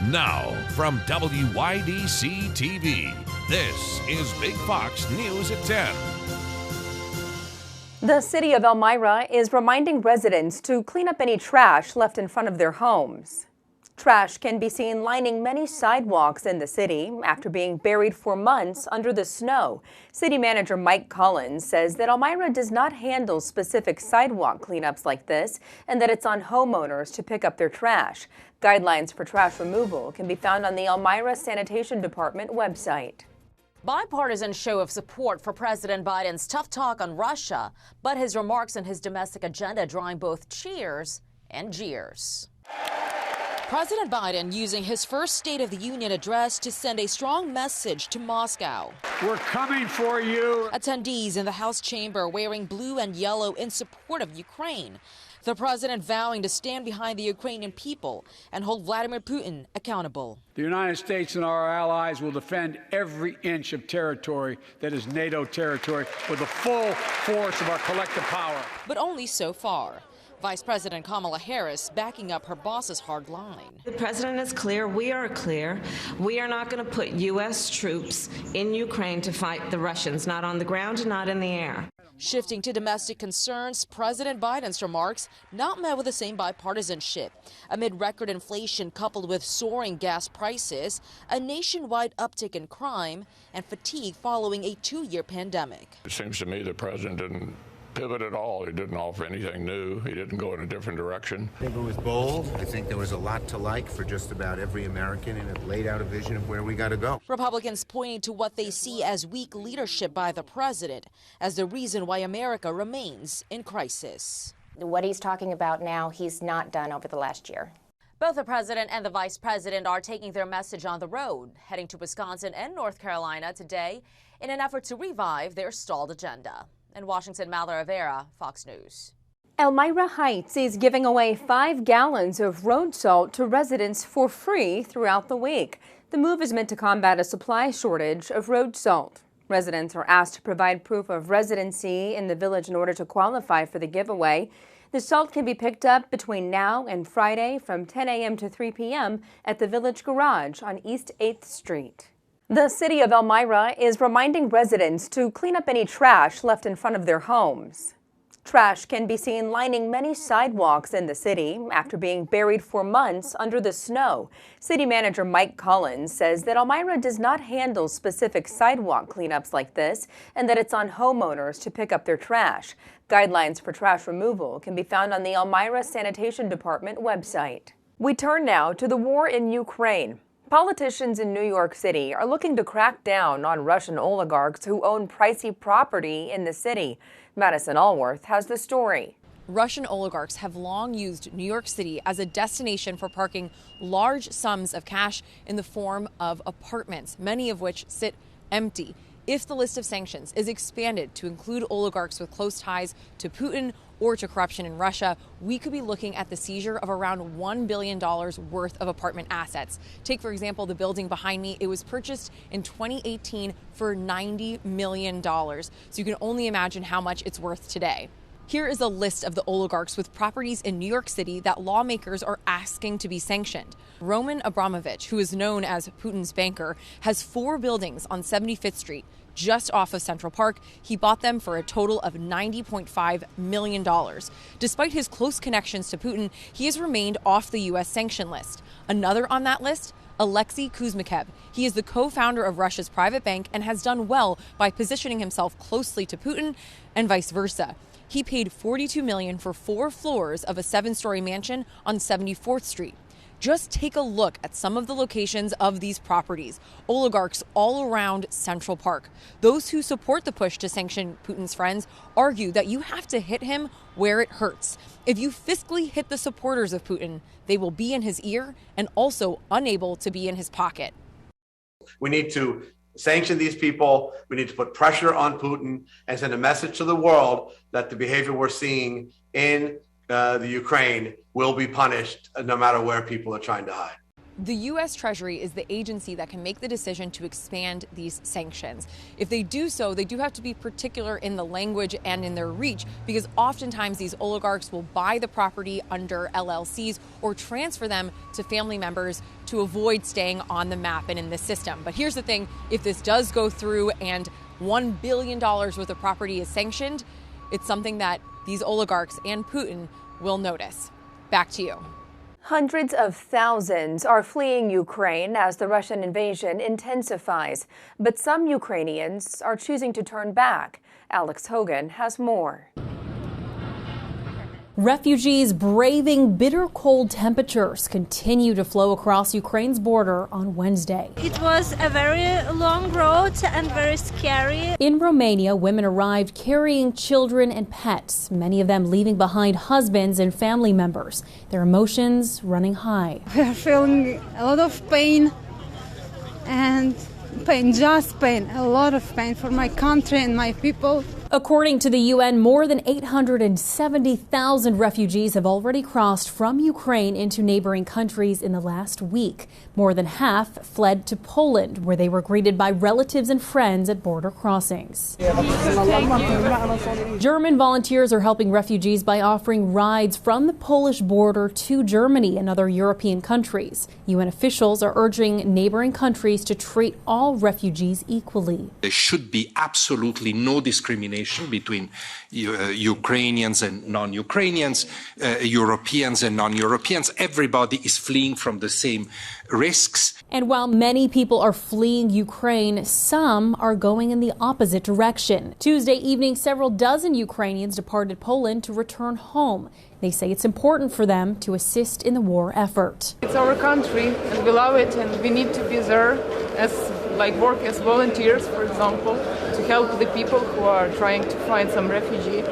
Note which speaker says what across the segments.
Speaker 1: Now, from WYDC TV, this is Big Fox News at 10.
Speaker 2: The city of Elmira is reminding residents to clean up any trash left in front of their homes. Trash can be seen lining many sidewalks in the city after being buried for months under the snow. City Manager Mike Collins says that Elmira does not handle specific sidewalk cleanups like this and that it's on homeowners to pick up their trash. Guidelines for trash removal can be found on the Elmira Sanitation Department website.
Speaker 3: Bipartisan show of support for President Biden's tough talk on Russia, but his remarks on his domestic agenda drawing both cheers and jeers. President Biden using his first State of the Union address to send a strong message to Moscow.
Speaker 4: We're coming for you.
Speaker 3: Attendees in the House chamber wearing blue and yellow in support of Ukraine. The president vowing to stand behind the Ukrainian people and hold Vladimir Putin accountable.
Speaker 4: The United States and our allies will defend every inch of territory that is NATO territory with the full force of our collective power.
Speaker 3: But only so far. Vice President Kamala Harris backing up her boss's hard line.
Speaker 5: The president is clear. We are clear. We are not going to put U.S. troops in Ukraine to fight the Russians, not on the ground, not in the air.
Speaker 3: Shifting to domestic concerns, President Biden's remarks not met with the same bipartisanship. Amid record inflation coupled with soaring gas prices, a nationwide uptick in crime, and fatigue following a 2-year pandemic.
Speaker 6: It seems to me the president didn't pivot at all. He didn't offer anything new. He didn't go in a different direction.
Speaker 7: I think it was bold. I think there was a lot to like for just about every American, and it laid out a vision of where we got to go.
Speaker 3: Republicans pointing to what they see as weak leadership by the president as the reason why America remains in crisis.
Speaker 8: What he's talking about now, he's not done over the last year.
Speaker 3: Both the president and the vice president are taking their message on the road, heading to Wisconsin and North Carolina today in an effort to revive their stalled agenda. In Washington, Mallory Rivera, Fox News.
Speaker 2: Elmira Heights is giving away 5 gallons of road salt to residents for free throughout the week. The move is meant to combat a supply shortage of road salt. Residents are asked to provide proof of residency in the village in order to qualify for the giveaway. The salt can be picked up between now and Friday from 10 a.m. to 3 p.m. at the Village Garage on East 8th Street. The city of Elmira is reminding residents to clean up any trash left in front of their homes. Trash can be seen lining many sidewalks in the city after being buried for months under the snow. City Manager Mike Collins says that Elmira does not handle specific sidewalk cleanups like this and that it's on homeowners to pick up their trash. Guidelines for trash removal can be found on the Elmira Sanitation Department website. We turn now to the war in Ukraine. Politicians in New York City are looking to crack down on Russian oligarchs who own pricey property in the city. Madison Allworth has the story.
Speaker 9: Russian oligarchs have long used New York City as a destination for parking large sums of cash in the form of apartments, many of which sit empty. If the list of sanctions is expanded to include oligarchs with close ties to Putin or to corruption in Russia, we could be looking at the seizure of around $1 billion worth of apartment assets. Take, for example, the building behind me. It was purchased in 2018 for $90 million. So you can only imagine how much it's worth today. Here is a list of the oligarchs with properties in New York City that lawmakers are asking to be sanctioned. Roman Abramovich, who is known as Putin's banker, has 4 buildings on 75th Street, just off of Central Park. He bought them for a total of $90.5 million. Despite his close connections to Putin, he has remained off the U.S. sanction list. Another on that list, Alexei Kuzmikev. He is the co-founder of Russia's private bank and has done well by positioning himself closely to Putin and vice versa. He paid $42 million for 4 floors of a 7-story mansion on 74th Street. Just take a look at some of the locations of these properties. Oligarchs all around Central Park. Those who support the push to sanction Putin's friends argue that you have to hit him where it hurts. If you fiscally hit the supporters of Putin, they will be in his ear and also unable to be in his pocket.
Speaker 10: We need to sanction these people. We need to put pressure on Putin and send a message to the world that the behavior we're seeing in the Ukraine will be punished no matter where people are trying to hide.
Speaker 9: The U.S. Treasury is the agency that can make the decision to expand these sanctions. If they do so, they do have to be particular in the language and in their reach, because oftentimes these oligarchs will buy the property under LLCs or transfer them to family members to avoid staying on the map and in the system. But here's the thing, if this does go through and $1 billion worth of property is sanctioned, it's something that these oligarchs and Putin will notice. Back to you.
Speaker 2: Hundreds of thousands are fleeing Ukraine as the Russian invasion intensifies. But some Ukrainians are choosing to turn back. Alex Hogan has more.
Speaker 11: Refugees braving bitter cold temperatures continue to flow across Ukraine's border on Wednesday.
Speaker 12: It was a very long road and very scary.
Speaker 11: In Romania, women arrived carrying children and pets, many of them leaving behind husbands and family members, their emotions running high.
Speaker 12: We're feeling a lot of pain and just pain, a lot of pain for my country and my people.
Speaker 11: According to the UN, more than 870,000 refugees have already crossed from Ukraine into neighboring countries in the last week. More than half fled to Poland, where they were greeted by relatives and friends at border crossings. German volunteers are helping refugees by offering rides from the Polish border to Germany and other European countries. UN officials are urging neighboring countries to treat all refugees equally.
Speaker 13: There should be absolutely no discrimination between Ukrainians and non-Ukrainians, Europeans and non-Europeans. Everybody is fleeing from the same risks.
Speaker 11: And while many people are fleeing Ukraine, some are going in the opposite direction. Tuesday evening, several dozen Ukrainians departed Poland to return home. They say it's important for them to assist in the war effort.
Speaker 14: It's our country and we love it, and we need to be there work as volunteers, for example, to help the people who are trying to find some refugee.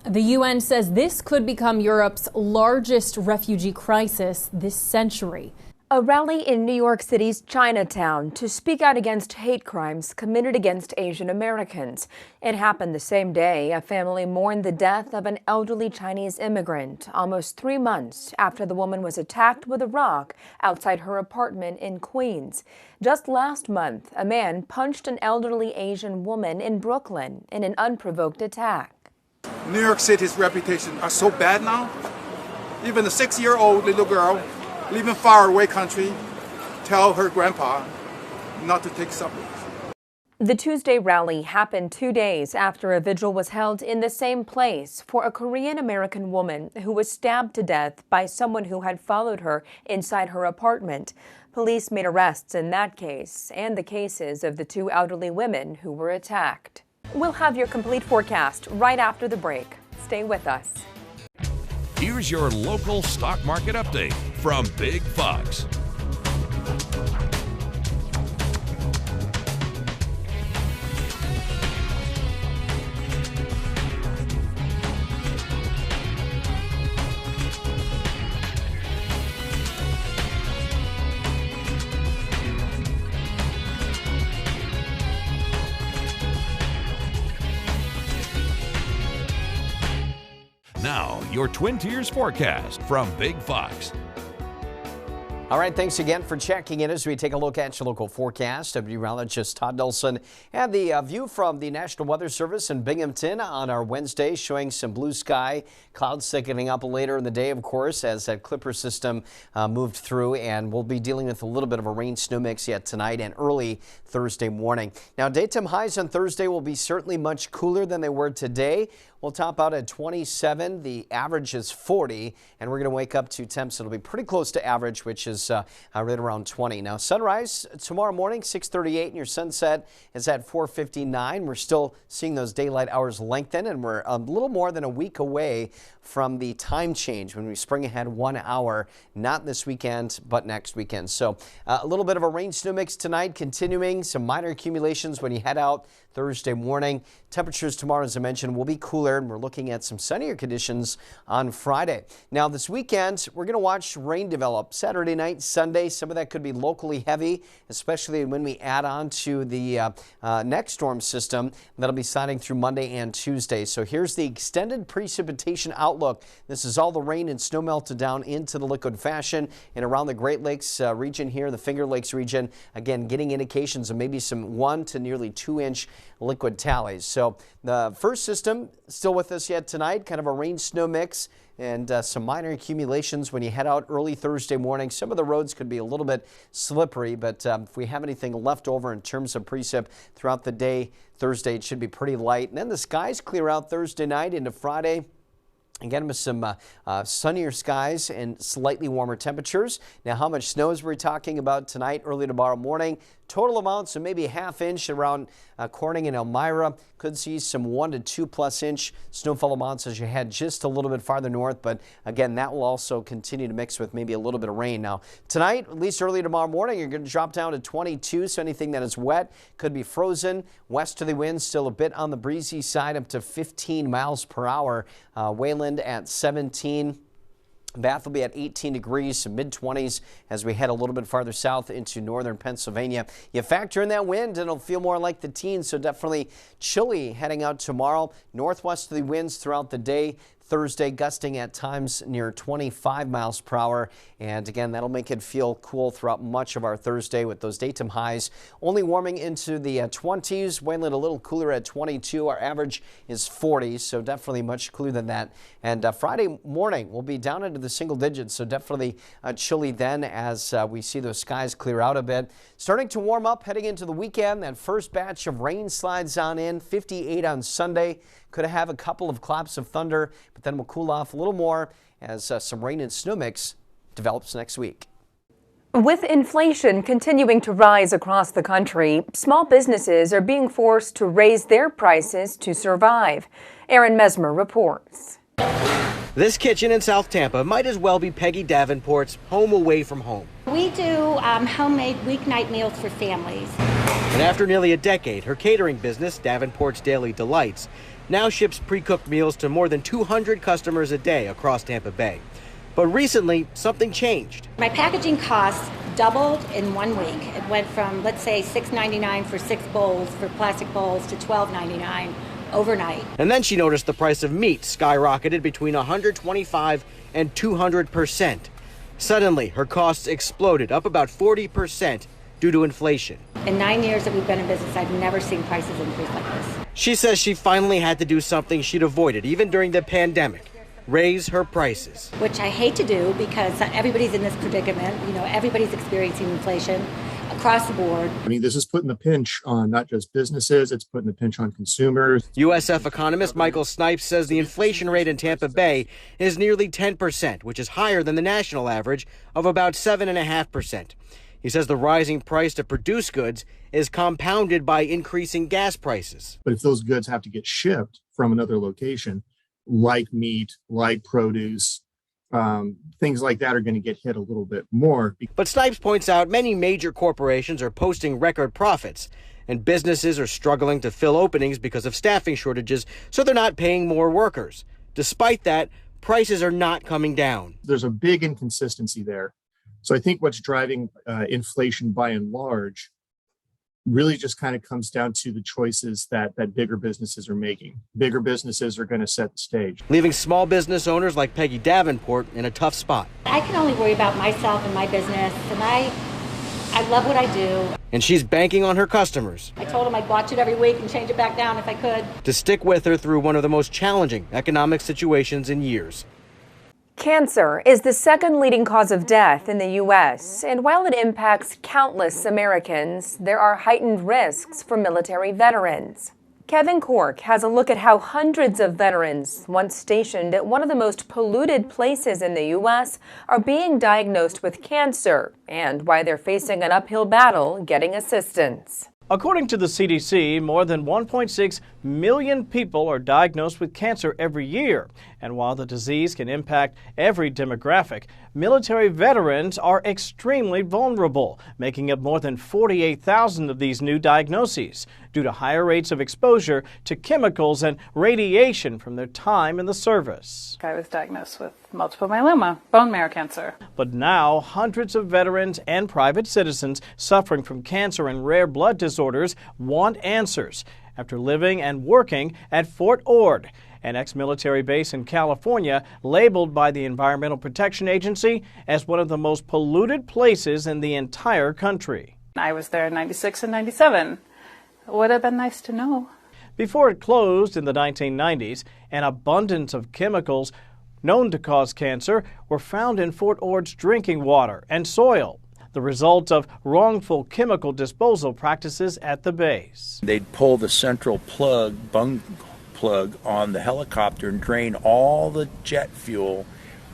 Speaker 11: The UN says this could become Europe's largest refugee crisis this century.
Speaker 2: A rally in New York City's Chinatown to speak out against hate crimes committed against Asian Americans. It happened the same day a family mourned the death of an elderly Chinese immigrant almost 3 months after the woman was attacked with a rock outside her apartment in Queens. Just last month, a man punched an elderly Asian woman in Brooklyn in an unprovoked attack.
Speaker 15: New York City's reputation are so bad now. Even a 6-year-old little girl leaving faraway country tell her grandpa not to take subways.
Speaker 2: The Tuesday rally happened 2 days after a vigil was held in the same place for a Korean-American woman who was stabbed to death by someone who had followed her inside her apartment. Police made arrests in that case and the cases of the 2 elderly women who were attacked. We'll have your complete forecast right after the break. Stay with us.
Speaker 1: Here's your local stock market update from Big Fox. Now, your Twin Tiers forecast from Big Fox.
Speaker 16: All right, thanks again for checking in as we take a look at your local forecast. I'm meteorologist Todd Nelson, and the view from the National Weather Service in Binghamton on our Wednesday, showing some blue sky, clouds thickening up later in the day, of course, as that Clipper system moved through, and we'll be dealing with a little bit of a rain snow mix yet tonight and early Thursday morning. Now, daytime highs on Thursday will be certainly much cooler than they were today. We'll top out at 27. The average is 40, and we're going to wake up to temps that'll be pretty close to average, which is right around 20. Now, sunrise tomorrow morning, 6:38, and your sunset is at 4:59. We're still seeing those daylight hours lengthen, and we're a little more than a week away from the time change when we spring ahead 1 hour, not this weekend, but next weekend. So a little bit of a rain snow mix tonight, continuing some minor accumulations when you head out Thursday morning. Temperatures tomorrow, as I mentioned, will be cooler, and we're looking at some sunnier conditions on Friday. Now, this weekend, we're going to watch rain develop Saturday night tonight, Sunday. Some of that could be locally heavy, especially when we add on to the next storm system that'll be sliding through Monday and Tuesday. So here's the extended precipitation outlook. This is all the rain and snow melted down into the liquid fashion and around the Great Lakes region here, the Finger Lakes region. Again, getting indications of maybe some 1 to nearly 2-inch liquid tallies. So the first system still with us yet tonight, kind of a rain-snow mix and some minor accumulations when you head out early Thursday morning. Some of the roads could be a little bit slippery, but if we have anything left over in terms of precip throughout the day, Thursday, it should be pretty light. And then the skies clear out Thursday night into Friday. Again, with some sunnier skies and slightly warmer temperatures. Now, how much snow is we're talking about tonight, early tomorrow morning? Total amounts of maybe a half-inch around Corning and Elmira. Could see some 1 to 2+ inch snowfall amounts as you head just a little bit farther north. But again, that will also continue to mix with maybe a little bit of rain. Now, tonight, at least early tomorrow morning, you're going to drop down to 22. So anything that is wet could be frozen. Westerly winds still a bit on the breezy side, up to 15 miles per hour. Wayland at 17. Bath will be at 18 degrees, mid-20s as we head a little bit farther south into northern Pennsylvania. You factor in that wind and it'll feel more like the teens, so definitely chilly heading out tomorrow. Northwesterly winds throughout the day. Thursday gusting at times near 25 miles per hour. And again, that'll make it feel cool throughout much of our Thursday with those daytime highs only warming into the 20s. Wayland a little cooler at 22. Our average is 40, so definitely much cooler than that. And Friday morning we'll be down into the single digits, so definitely chilly then as we see those skies clear out a bit. Starting to warm up heading into the weekend. That first batch of rain slides on in. 58 on Sunday. Could have a couple of claps of thunder, but then we'll cool off a little more as some rain and snow mix develops next week.
Speaker 2: With inflation continuing to rise across the country, small businesses are being forced to raise their prices to survive. Aaron Mesmer reports.
Speaker 17: This kitchen in South Tampa might as well be Peggy Davenport's home away from home.
Speaker 18: We do homemade weeknight meals for families.
Speaker 17: And after nearly a decade, her catering business, Davenport's Daily Delights, now ships pre-cooked meals to more than 200 customers a day across Tampa Bay. But recently, something changed.
Speaker 18: My packaging costs doubled in 1 week. It went from, let's say, $6.99 for 6 bowls, for plastic bowls, to $12.99 overnight.
Speaker 17: And then she noticed the price of meat skyrocketed between 125 and 200%. Suddenly, her costs exploded, up about 40% due to inflation.
Speaker 18: In 9 years that we've been in business, I've never seen prices increase like this.
Speaker 17: She says she finally had to do something she'd avoided even during the pandemic, raise her prices.
Speaker 18: Which I hate to do because everybody's in this predicament. You know, everybody's experiencing inflation across the board.
Speaker 19: I mean, this is putting the pinch on not just businesses, it's putting the pinch on consumers.
Speaker 17: USF economist Michael Snipes says the inflation rate in Tampa Bay is nearly 10%, which is higher than the national average of about 7.5%. He says the rising price to produce goods is compounded by increasing gas prices.
Speaker 19: But if those goods have to get shipped from another location, like meat, like produce, things like that are going to get hit a little bit more.
Speaker 17: But Snipes points out many major corporations are posting record profits, and businesses are struggling to fill openings because of staffing shortages, so they're not paying more workers. Despite that, prices are not coming down.
Speaker 19: There's a big inconsistency there. So I think what's driving inflation by and large really just kind of comes down to the choices that bigger businesses are making. Bigger businesses are going to set the stage,
Speaker 17: leaving small business owners like Peggy Davenport in a tough spot.
Speaker 18: I can only worry about myself and my business, and I love what I do.
Speaker 17: And she's banking on her customers.
Speaker 18: I told them I'd watch it every week and change it back down if I could.
Speaker 17: To stick with her through one of the most challenging economic situations in years.
Speaker 2: Cancer is the second leading cause of death in the U.S., and while it impacts countless Americans, there are heightened risks for military veterans. Kevin Cork has a look at how hundreds of veterans once stationed at one of the most polluted places in the U.S. are being diagnosed with cancer and why they're facing an uphill battle getting assistance.
Speaker 20: According to the CDC, more than 1.6 million people are diagnosed with cancer every year, And while the disease can impact every demographic, military veterans are extremely vulnerable, making up more than 48,000 of these new diagnoses due to higher rates of exposure to chemicals and radiation from their time in the service.
Speaker 21: I was diagnosed with multiple myeloma, bone marrow cancer.
Speaker 20: But now, hundreds of veterans and private citizens suffering from cancer and rare blood disorders want answers after living and working at Fort Ord, an ex-military base in California labeled by the Environmental Protection Agency as one of the most polluted places in the entire country.
Speaker 21: I was there in 96 and 97. It would have been nice to know.
Speaker 20: Before it closed in the 1990s, an abundance of chemicals known to cause cancer were found in Fort Ord's drinking water and soil, the result of wrongful chemical disposal practices at the base.
Speaker 22: They'd pull the central bung plug on the helicopter and drain all the jet fuel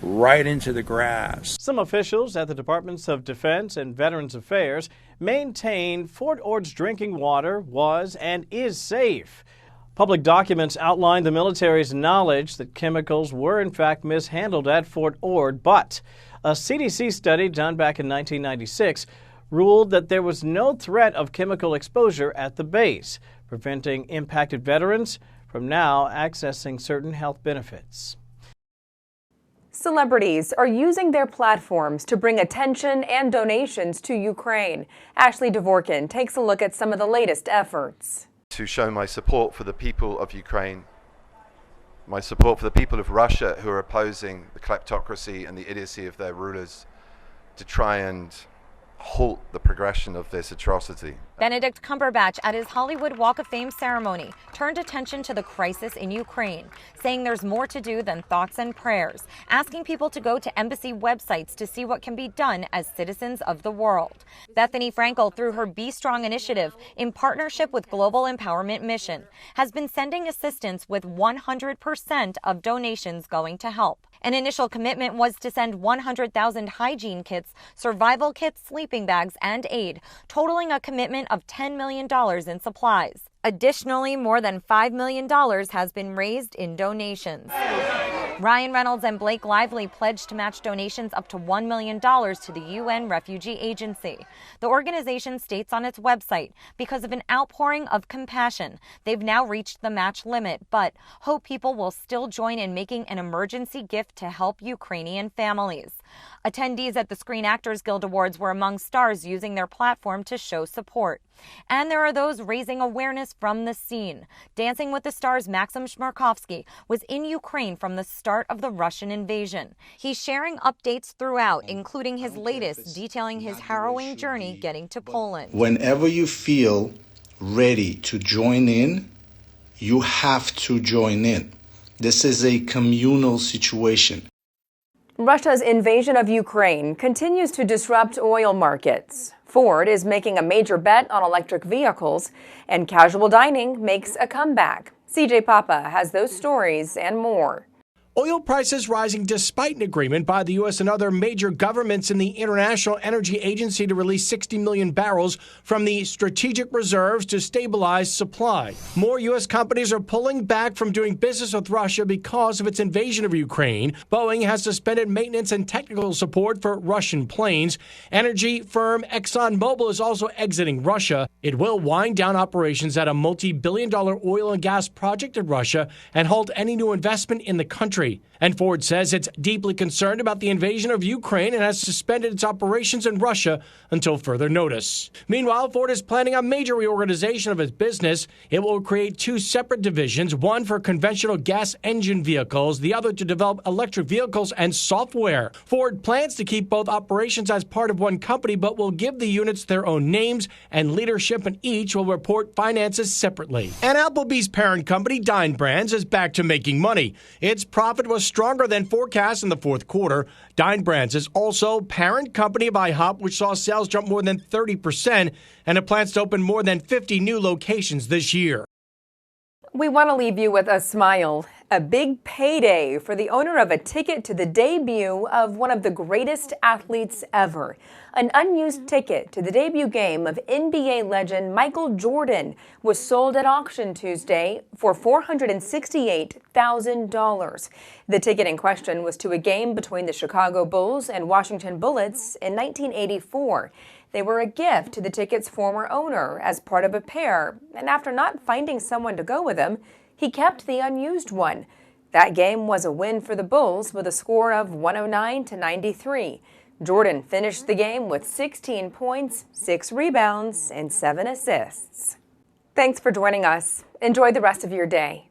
Speaker 22: right into the grass.
Speaker 20: Some officials at the Departments of Defense and Veterans Affairs maintain Fort Ord's drinking water was and is safe. Public documents outline the military's knowledge that chemicals were in fact mishandled at Fort Ord, but a CDC study done back in 1996 ruled that there was no threat of chemical exposure at the base, preventing impacted veterans from now accessing certain health benefits.
Speaker 2: Celebrities are using their platforms to bring attention and donations to Ukraine. Ashley Dvorkin takes a look at some of the latest efforts.
Speaker 23: To show my support for the people of Ukraine, my support for the people of Russia who are opposing the kleptocracy and the idiocy of their rulers to try and halt the progression of this atrocity.
Speaker 24: Benedict Cumberbatch at his Hollywood Walk of Fame ceremony turned attention to the crisis in Ukraine, saying there's more to do than thoughts and prayers, asking people to go to embassy websites to see what can be done as citizens of the world. Bethany Frankel, through her Be Strong initiative, in partnership with Global Empowerment Mission, has been sending assistance with 100% of donations going to help. An initial commitment was to send 100,000 hygiene kits, survival kits, sleeping bags, and aid, totaling a commitment of $10 million in supplies. Additionally, more than $5 million has been raised in donations. Ryan Reynolds and Blake Lively pledged to match donations up to $1 million to the UN Refugee Agency. The organization states on its website, because of an outpouring of compassion, they've now reached the match limit, but hope people will still join in making an emergency gift to help Ukrainian families. Attendees at the Screen Actors Guild Awards were among stars using their platform to show support. And there are those raising awareness from the scene. Dancing with the Stars' Maxim Shmarkovsky was in Ukraine from the start of the Russian invasion. He's sharing updates throughout, including his latest, detailing his harrowing journey getting to Poland.
Speaker 25: Whenever you feel ready to join in, you have to join in. This is a communal situation.
Speaker 2: Russia's invasion of Ukraine continues to disrupt oil markets. Ford is making a major bet on electric vehicles, and casual dining makes a comeback. CJ Papa has those stories and more.
Speaker 26: Oil prices rising despite an agreement by the U.S. and other major governments in the International Energy Agency to release 60 million barrels from the strategic reserves to stabilize supply. More U.S. companies are pulling back from doing business with Russia because of its invasion of Ukraine. Boeing has suspended maintenance and technical support for Russian planes. Energy firm ExxonMobil is also exiting Russia. It will wind down operations at a multi-billion-dollar oil and gas project in Russia and halt any new investment in the country. And Ford says it's deeply concerned about the invasion of Ukraine and has suspended its operations in Russia until further notice. Meanwhile, Ford is planning a major reorganization of its business. It will create two separate divisions, one for conventional gas engine vehicles, the other to develop electric vehicles and software. Ford plans to keep both operations as part of one company, but will give the units their own names and leadership, and each will report finances separately. And Applebee's parent company, Dine Brands, is back to making money. Its profit was stronger than forecast in the fourth quarter. Dine Brands is also parent company of IHOP, which saw sales jump more than 30%, and it plans to open more than 50 new locations this year.
Speaker 2: We want to leave you with a smile. A big payday for the owner of a ticket to the debut of one of the greatest athletes ever. An unused ticket to the debut game of NBA legend Michael Jordan was sold at auction Tuesday for $468,000. The ticket in question was to a game between the Chicago Bulls and Washington Bullets in 1984. They were a gift to the ticket's former owner as part of a pair, and after not finding someone to go with him, he kept the unused one. That game was a win for the Bulls with a score of 109-93. Jordan finished the game with 16 points, 6 rebounds, and 7 assists. Thanks for joining us. Enjoy the rest of your day.